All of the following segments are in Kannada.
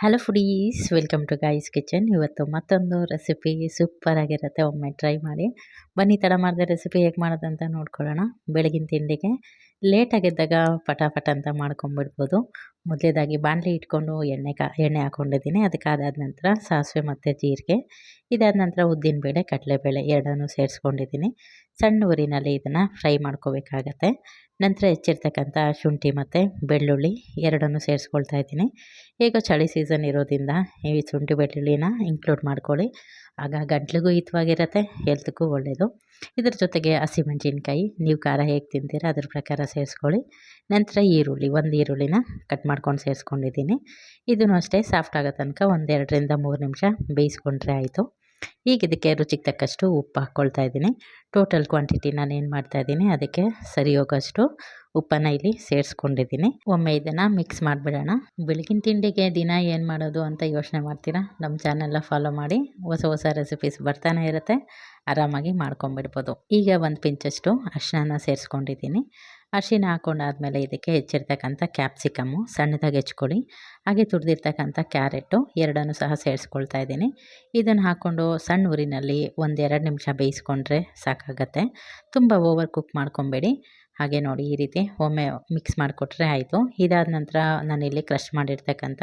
Hello foodies, welcome to guys kitchen. ಇವತ್ತು ಮತ್ತೊಂದು ರೆಸಿಪಿ ಸೂಪರ್ ಆಗಿರುತ್ತೆ. ಒಮ್ಮೆ ಟ್ರೈ ಮಾಡಿ. ಬನ್ನಿ, ತಡ ಮಾಡಿದೆ ರೆಸಿಪಿ ಹೇಗೆ ಮಾಡೋದಂತ ನೋಡ್ಕೊಳ್ಳೋಣ. ಬೆಳಗಿನ ತಿಂಡಿಗೆ ಲೇಟಾಗಿದ್ದಾಗ ಪಟಾಪಟ ಅಂತ ಮಾಡ್ಕೊಂಬಿಡ್ಬೋದು. ಮೊದಲೇದಾಗಿ ಬಾಣಲಿ ಇಟ್ಕೊಂಡು ಎಣ್ಣೆ ಹಾಕ್ಕೊಂಡಿದ್ದೀನಿ. ಅದಕ್ಕಾದ ನಂತರ ಸಾಸಿವೆ ಮತ್ತು ಜೀರಿಗೆ, ಇದಾದ ನಂತರ ಉದ್ದಿನಬೇಳೆ, ಕಡಲೆಬೇಳೆ ಎರಡನ್ನೂ ಸೇರಿಸ್ಕೊಂಡಿದ್ದೀನಿ. ಸಣ್ಣ ಉರಿನಲ್ಲಿ ಇದನ್ನು ಫ್ರೈ ಮಾಡ್ಕೋಬೇಕಾಗತ್ತೆ. ನಂತರ ಹೆಚ್ಚಿರ್ತಕ್ಕಂಥ ಶುಂಠಿ ಮತ್ತು ಬೆಳ್ಳುಳ್ಳಿ ಎರಡನ್ನೂ ಸೇರಿಸ್ಕೊಳ್ತಾ ಇದ್ದೀನಿ. ಈಗ ಚಳಿ ಸೀಸನ್ ಇರೋದ್ರಿಂದ ಈ ಶುಂಠಿ ಬೆಳ್ಳುಳ್ಳಿನ ಇನ್ಕ್ಲೂಡ್ ಮಾಡ್ಕೊಳ್ಳಿ. ಆಗ ಗಂಟ್ಲಿಗೂ ಹಿತವಾಗಿರುತ್ತೆ, ಹೆಲ್ತ್ಗೂ ಒಳ್ಳೆಯದು. ಇದ್ರ ಜೊತೆಗೆ ಹಸಿಮೆಣಸಿನ್ಕಾಯಿ, ನೀವು ಖಾರ ಹೇಗೆ ತಿಂತೀರ ಅದ್ರ ಪ್ರಕಾರ ಸೇರಿಸ್ಕೊಳ್ಳಿ. ನಂತರ ಒಂದು ಈರುಳ್ಳಿನ ಕಟ್ ಮಾಡ್ಕೊಂಡು ಸೇರಿಸ್ಕೊಂಡಿದ್ದೀನಿ. ಇದನ್ನು ಅಷ್ಟೇ ಸಾಫ್ಟ್ ಆಗೋ ತನಕ 1-2 ನಿಮಿಷ ಬೇಯಿಸ್ಕೊಂಡ್ರೆ ಆಯಿತು. ಈಗ ಇದಕ್ಕೆ ರುಚಿಗೆ ತಕ್ಕಷ್ಟು ಉಪ್ಪು ಹಾಕ್ಕೊಳ್ತಾ ಇದ್ದೀನಿ. ಟೋಟಲ್ ಕ್ವಾಂಟಿಟಿ ನಾನು ಏನು ಮಾಡ್ತಾಯಿದ್ದೀನಿ ಅದಕ್ಕೆ ಸರಿ ಹೋಗೋಷ್ಟು ಉಪ್ಪನ್ನು ಇಲ್ಲಿ ಸೇರಿಸ್ಕೊಂಡಿದ್ದೀನಿ. ಒಮ್ಮೆ ಇದನ್ನು ಮಿಕ್ಸ್ ಮಾಡಿಬಿಡೋಣ. ಬೆಳಗಿನ ತಿಂಡಿಗೆ ದಿನ ಏನು ಮಾಡೋದು ಅಂತ ಯೋಚನೆ ಮಾಡ್ತೀರಾ? ನಮ್ಮ ಚಾನೆಲ್ನ ಫಾಲೋ ಮಾಡಿ. ಹೊಸ ರೆಸಿಪೀಸ್ ಬರ್ತಾನೆ ಇರುತ್ತೆ, ಆರಾಮಾಗಿ ಮಾಡ್ಕೊಂಬಿಡ್ಬೋದು. ಈಗ ಒಂದು ಪಿಂಚಷ್ಟು ಅರಿಶಿನ ಸೇರಿಸ್ಕೊಂಡಿದ್ದೀನಿ. ಅರಿಶಿನ ಹಾಕ್ಕೊಂಡಾದ್ಮೇಲೆ ಇದಕ್ಕೆ ಹೆಚ್ಚಿರ್ತಕ್ಕಂಥ ಕ್ಯಾಪ್ಸಿಕಮ್ಮು ಸಣ್ಣದಾಗಿ ಹೆಚ್ಕೊಳ್ಳಿ. ಹಾಗೆ ತುರಿದಿರ್ತಕ್ಕಂಥ ಕ್ಯಾರೆಟು ಎರಡನ್ನೂ ಸಹ ಸೇರಿಸ್ಕೊಳ್ತಾ ಇದ್ದೀನಿ. ಇದನ್ನು ಹಾಕ್ಕೊಂಡು ಸಣ್ಣ ಉರಿನಲ್ಲಿ 1-2 ನಿಮಿಷ ಬೇಯಿಸ್ಕೊಂಡ್ರೆ ಸಾಕಾಗತ್ತೆ. ತುಂಬ ಓವರ್ ಕುಕ್ ಮಾಡ್ಕೊಬೇಡಿ. ಹಾಗೆ ನೋಡಿ, ಈ ರೀತಿ ಒಮ್ಮೆ ಮಿಕ್ಸ್ ಮಾಡಿಕೊಟ್ರೆ ಆಯಿತು. ಇದಾದ ನಂತರ ನಾನಿಲ್ಲಿ ಕ್ರಷ್ ಮಾಡಿರ್ತಕ್ಕಂಥ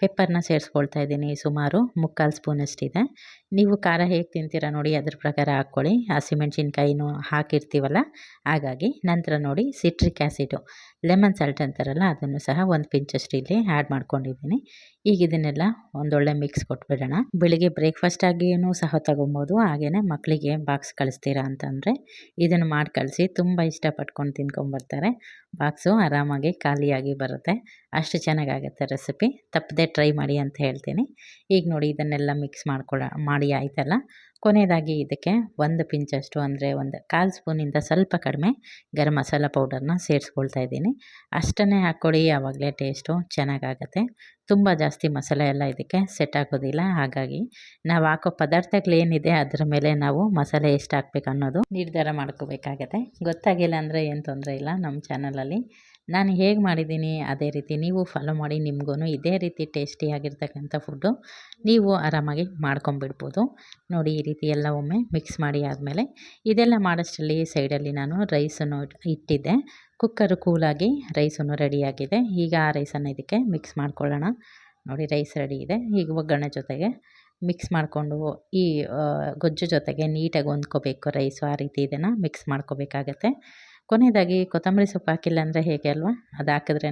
ಪೆಪ್ಪರ್ನ ಸೇರಿಸ್ಕೊಳ್ತಾ ಇದ್ದೀನಿ. ಸುಮಾರು 3/4 ಸ್ಪೂನಷ್ಟಿದೆ. ನೀವು ಖಾರ ಹೇಗೆ ತಿಂತೀರ ನೋಡಿ ಅದ್ರ ಪ್ರಕಾರ ಹಾಕ್ಕೊಳ್ಳಿ. ಹಸಿಮೆಣ್ಸಿನ್ಕಾಯಿನೂ ಹಾಕಿರ್ತೀವಲ್ಲ, ಹಾಗಾಗಿ. ನಂತರ ನೋಡಿ, ಸಿಟ್ರಿಕ್ ಆ್ಯಸಿಡು, ಲೆಮನ್ ಸಾಲ್ಟ್ ಅಂತಾರಲ್ಲ, ಅದನ್ನು ಸಹ ಒಂದು ಪಿಂಚಷ್ಟು ಇಲ್ಲಿ ಆ್ಯಡ್ ಮಾಡ್ಕೊಂಡಿದ್ದೀನಿ. ಈಗ ಇದನ್ನೆಲ್ಲ ಒಂದೊಳ್ಳೆ ಮಿಕ್ಸ್ ಕೊಟ್ಬಿಡೋಣ. ಬೆಳಿಗ್ಗೆ ಬ್ರೇಕ್ಫಾಸ್ಟ್ ಆಗಿಯೂ ಸಹ ತೊಗೊಬೋದು. ಹಾಗೆಯೇ ಮಕ್ಕಳಿಗೆ ಬಾಕ್ಸ್ ಕಳಿಸ್ತೀರಾ ಅಂತಂದರೆ ಇದನ್ನು ಮಾಡಿ ಕಳಿಸಿ. ತುಂಬ ಇಷ್ಟಪಟ್ಕೊಂಡು ತಿನ್ಕೊಂಬರ್ತಾರೆ. ಬಾಕ್ಸು ಆರಾಮಾಗಿ ಖಾಲಿಯಾಗಿ ಬರುತ್ತೆ. ಅಷ್ಟು ಚೆನ್ನಾಗಾಗುತ್ತೆ ರೆಸಿಪಿ. ತಪ್ಪದೆ ಟ್ರೈ ಮಾಡಿ ಅಂತ ಹೇಳ್ತೀನಿ. ಈಗ ನೋಡಿ, ಇದನ್ನೆಲ್ಲ ಮಿಕ್ಸ್ ಮಾಡಿ ಆಯ್ತಲ್ಲ. ಕೊನೆಯದಾಗಿ ಇದಕ್ಕೆ ಒಂದು ಪಿಂಚಷ್ಟು, ಅಂದರೆ 1/4 ಸ್ಪೂನಿಂದ ಸ್ವಲ್ಪ ಕಡಿಮೆ ಗರಂ ಮಸಾಲ ಪೌಡರ್ನ ಸೇರಿಸ್ಕೊಳ್ತಾ ಇದ್ದೀನಿ. ಅಷ್ಟನ್ನೇ ಹಾಕ್ಕೊಳ್ಳಿ, ಆವಾಗಲೇ ಟೇಸ್ಟು ಚೆನ್ನಾಗಾಗತ್ತೆ. ತುಂಬ ಜಾಸ್ತಿ ಮಸಾಲೆ ಎಲ್ಲ ಇದಕ್ಕೆ ಸೆಟ್ ಆಗೋದಿಲ್ಲ. ಹಾಗಾಗಿ ನಾವು ಹಾಕೋ ಪದಾರ್ಥಗಳೇನಿದೆ ಅದರ ಮೇಲೆ ನಾವು ಮಸಾಲೆ ಎಷ್ಟು ಹಾಕ್ಬೇಕು ಅನ್ನೋದು ನಿರ್ಧಾರ ಮಾಡ್ಕೋಬೇಕಾಗತ್ತೆ. ಗೊತ್ತಾಗಿಲ್ಲ ಅಂದರೆ ಏನು ತೊಂದರೆ ಇಲ್ಲ. ನಮ್ಮ ಚಾನಲಲ್ಲಿ ನಾನು ಹೇಗೆ ಮಾಡಿದ್ದೀನಿ ಅದೇ ರೀತಿ ನೀವು ಫಾಲೋ ಮಾಡಿ. ನಿಮಗೂ ಇದೇ ರೀತಿ ಟೇಸ್ಟಿಯಾಗಿರ್ತಕ್ಕಂಥ ಫುಡ್ಡು ನೀವು ಆರಾಮಾಗಿ ಮಾಡ್ಕೊಂಬಿಡ್ಬೋದು. ನೋಡಿ, ಈ ರೀತಿ ಎಲ್ಲ ಒಮ್ಮೆ ಮಿಕ್ಸ್ ಮಾಡಿ ಆದಮೇಲೆ ಇದೆಲ್ಲ ಮಾಡೋಷ್ಟರಲ್ಲಿ ಸೈಡಲ್ಲಿ ನಾನು ರೈಸನ್ನು ಇಟ್ಟಿದ್ದೆ. ಕುಕ್ಕರು ಕೂಲಾಗಿ ರೈಸನ್ನು ರೆಡಿಯಾಗಿದೆ. ಈಗ ಆ ರೈಸನ್ನು ಇದಕ್ಕೆ ಮಿಕ್ಸ್ ಮಾಡ್ಕೊಳ್ಳೋಣ. ನೋಡಿ, ರೈಸ್ ರೆಡಿ ಇದೆ. ಈಗ ಒಗ್ಗರಣೆ ಜೊತೆಗೆ ಮಿಕ್ಸ್ ಮಾಡಿಕೊಂಡು ಈ ಗೊಜ್ಜು ಜೊತೆಗೆ ನೀಟಾಗಿ ಹೊಂದ್ಕೋಬೇಕು ರೈಸು. ಆ ರೀತಿ ಇದನ್ನು ಮಿಕ್ಸ್ ಮಾಡ್ಕೋಬೇಕಾಗತ್ತೆ. ಕೊನೆಯದಾಗಿ ಕೊತ್ತಂಬರಿ ಸೊಪ್ಪು ಹಾಕಿಲ್ಲ ಅಂದರೆ ಹೇಗೆ ಅಲ್ವಾ, ಅದು ಹಾಕಿದ್ರೇ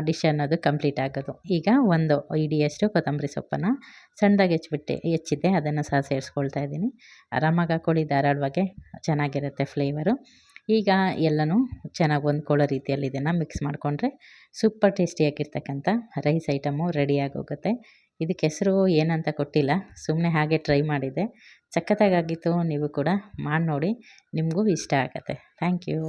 ಡಿಶ್ ಅನ್ನೋದು ಕಂಪ್ಲೀಟ್ ಆಗೋದು. ಈಗ ಒಂದು ಹಿಡಿಯಷ್ಟು ಕೊತ್ತಂಬರಿ ಸೊಪ್ಪನ್ನು ಸಣ್ಣದಾಗಿ ಹೆಚ್ಚಿದ್ದೆ, ಅದನ್ನು ಸಹ ಸೇರಿಸ್ಕೊಳ್ತಾ ಇದ್ದೀನಿ. ಆರಾಮಾಗಿ ಹಾಕ್ಕೊಳ್ಳಿ, ಧಾರಾಳವಾಗಿ ಚೆನ್ನಾಗಿರುತ್ತೆ ಫ್ಲೇವರು. ಈಗ ಎಲ್ಲನೂ ಚೆನ್ನಾಗಿ ಹೊಂದ್ಕೊಳ್ಳೋ ರೀತಿಯಲ್ಲಿ ಇದನ್ನು ಮಿಕ್ಸ್ ಮಾಡಿಕೊಂಡ್ರೆ ಸೂಪರ್ ಟೇಸ್ಟಿಯಾಗಿರ್ತಕ್ಕಂಥ ರೈಸ್ ಐಟಮು ರೆಡಿಯಾಗಿ ಹೋಗುತ್ತೆ. ಇದಕ್ಕೆ ಹೆಸರು ಏನಂತ ಕೊಟ್ಟಿಲ್ಲ, ಸುಮ್ಮನೆ ಹಾಗೆ ಟ್ರೈ ಮಾಡಿದ್ದೆ. ಸಖತ್ತಾಗಿತ್ತು. ನೀವು ಕೂಡ ಮಾಡಿ ನೋಡಿ, ನಿಮಗೂ ಇಷ್ಟ ಆಗುತ್ತೆ. Thank you.